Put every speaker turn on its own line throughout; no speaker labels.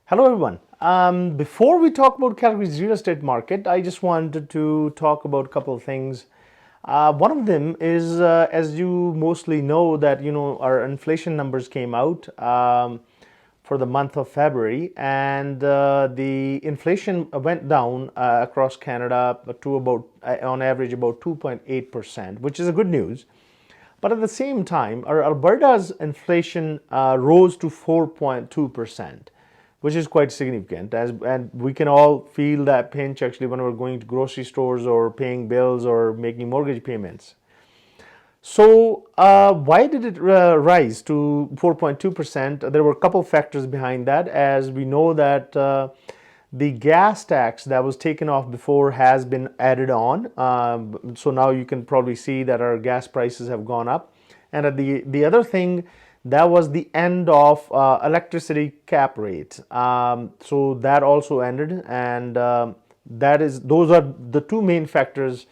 Hello everyone. Before we talk about Calgary's real estate market, I just wanted to talk about a couple of things. One of them is, as you mostly know, that our inflation numbers came out for the month of February, and the inflation went down across Canada to about, on average, about 2.8%, which is a good news. But at the same time, our Alberta's inflation rose to 4.2%, which is quite significant. And we can all feel that pinch actually when we're going to grocery stores or paying bills or making mortgage payments. So why did it rise to 4.2%? There were a couple of factors behind that, as we know that the gas tax that was taken off before has been added on. So now you can probably see that our gas prices have gone up. And the other thing, that was the end of electricity cap rate. So that also ended, and those are the two main factors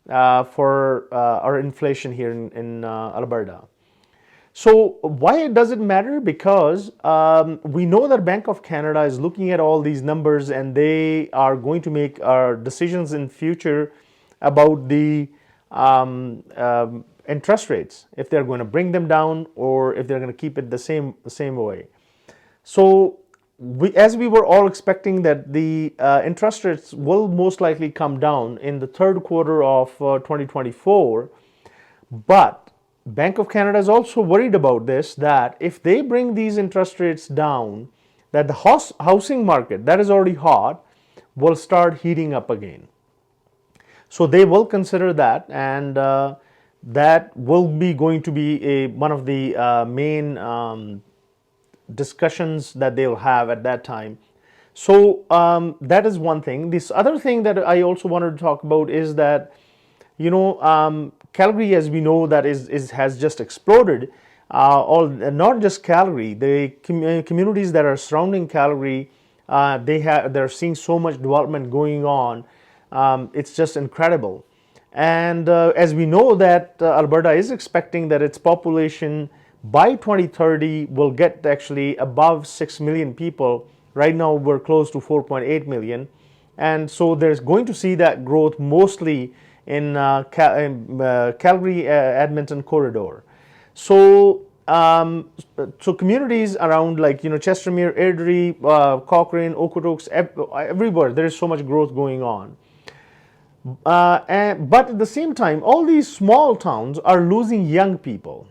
for our inflation here in Alberta. So why does it matter? Because we know that Bank of Canada is looking at all these numbers, and they are going to make decisions in future about the interest rates, if they're going to bring them down or if they're going to keep it the same way. So as we were all expecting that the interest rates will most likely come down in the third quarter of 2024, but Bank of Canada is also worried about this, that if they bring these interest rates down, that the housing market that is already hot will start heating up again. So they will consider that, and that will be going to be one of the main discussions that they'll have at that time. So that is one thing. This other thing that I also wanted to talk about is that Calgary, as we know, that has just exploded. Not just Calgary, the communities that are surrounding Calgary, they're seeing so much development going on. It's just incredible. And as we know that Alberta is expecting that its population by 2030 will get actually above 6 million people. Right now we're close to 4.8 million. And so there's going to see that growth mostly in Calgary, Edmonton corridor. So communities around like Chestermere, Airdrie, Cochrane, Okotoks, everywhere there is so much growth going on. But at the same time, all these small towns are losing young people.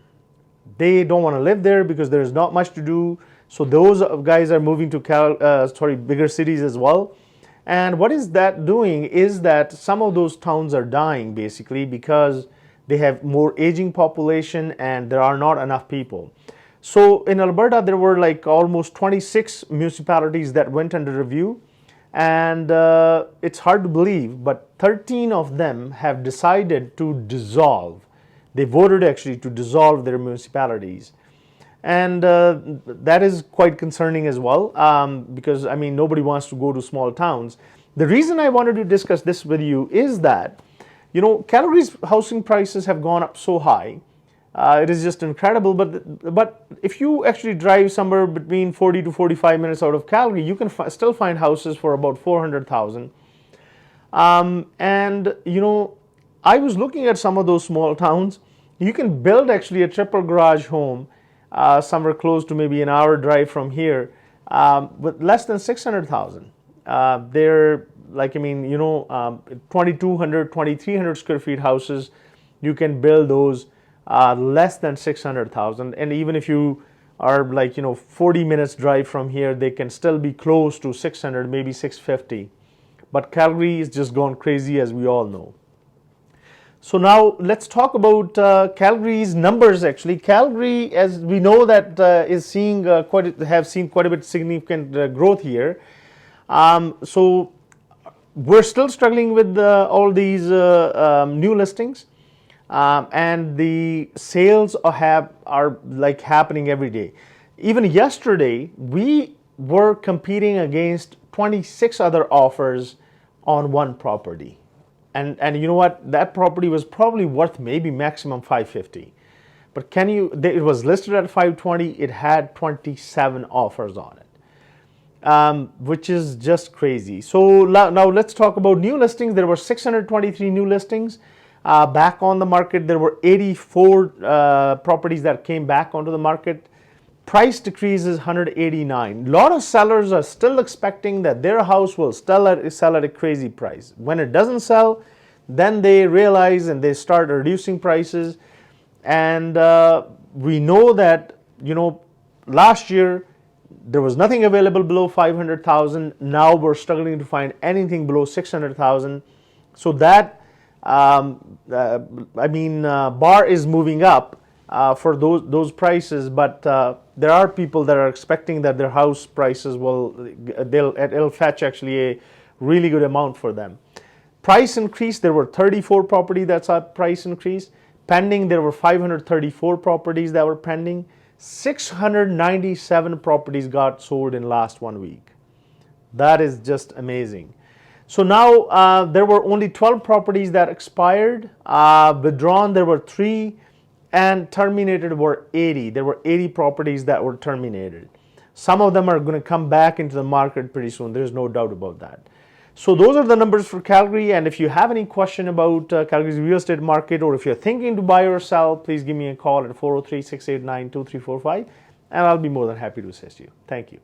They don't want to live there because there's not much to do. So those guys are moving to bigger cities as well. And what is that doing is that some of those towns are dying basically because they have more aging population and there are not enough people. So in Alberta, there were like almost 26 municipalities that went under review. And it's hard to believe, but 13 of them have decided to dissolve. They voted actually to dissolve their municipalities. And that is quite concerning as well, because nobody wants to go to small towns. The reason I wanted to discuss this with you is that, Calgary's housing prices have gone up so high. It is just incredible, but if you actually drive somewhere between 40 to 45 minutes out of Calgary, you can still find houses for about 400,000. And I was looking at some of those small towns. You can build actually a triple garage home somewhere close to maybe an hour drive from here with less than 600,000. They're 2,200, 2,300 square feet houses. You can build those less than 600,000, and even if you are 40 minutes drive from here, they can still be close to 600, maybe 650. But Calgary is just gone crazy, as we all know. So now let's talk about Calgary's numbers. Actually, Calgary, as we know, that is seeing have seen quite a bit significant growth here. So we're still struggling with all these new listings. And the sales are happening every day. Even yesterday, we were competing against 26 other offers on one property. And you know what? That property was probably worth maybe maximum 550. But it was listed at 520. It had 27 offers on it. which is just crazy. So now let's talk about new listings. There were 623 new listings back on the market. There were 84 properties that came back onto the market. Price decrease is 189. A lot of sellers are still expecting that their house will sell at a crazy price. When it doesn't sell, then they realize and they start reducing prices. And we know that, last year there was nothing available below 500,000. Now we're struggling to find anything below 600,000. So that bar is moving up for those prices, but there are people that are expecting that their house prices it'll fetch actually a really good amount for them. Price increase, there were 34 properties that's a price increase. Pending, there were 534 properties that were pending. 697 properties got sold in last 1 week. That is just amazing. So now there were only 12 properties that expired. Withdrawn, there were 3, and terminated were 80. There were 80 properties that were terminated. Some of them are going to come back into the market pretty soon. There's no doubt about that. So those are the numbers for Calgary. And if you have any question about Calgary's real estate market, or if you're thinking to buy or sell, please give me a call at 403-689-2345, and I'll be more than happy to assist you. Thank you.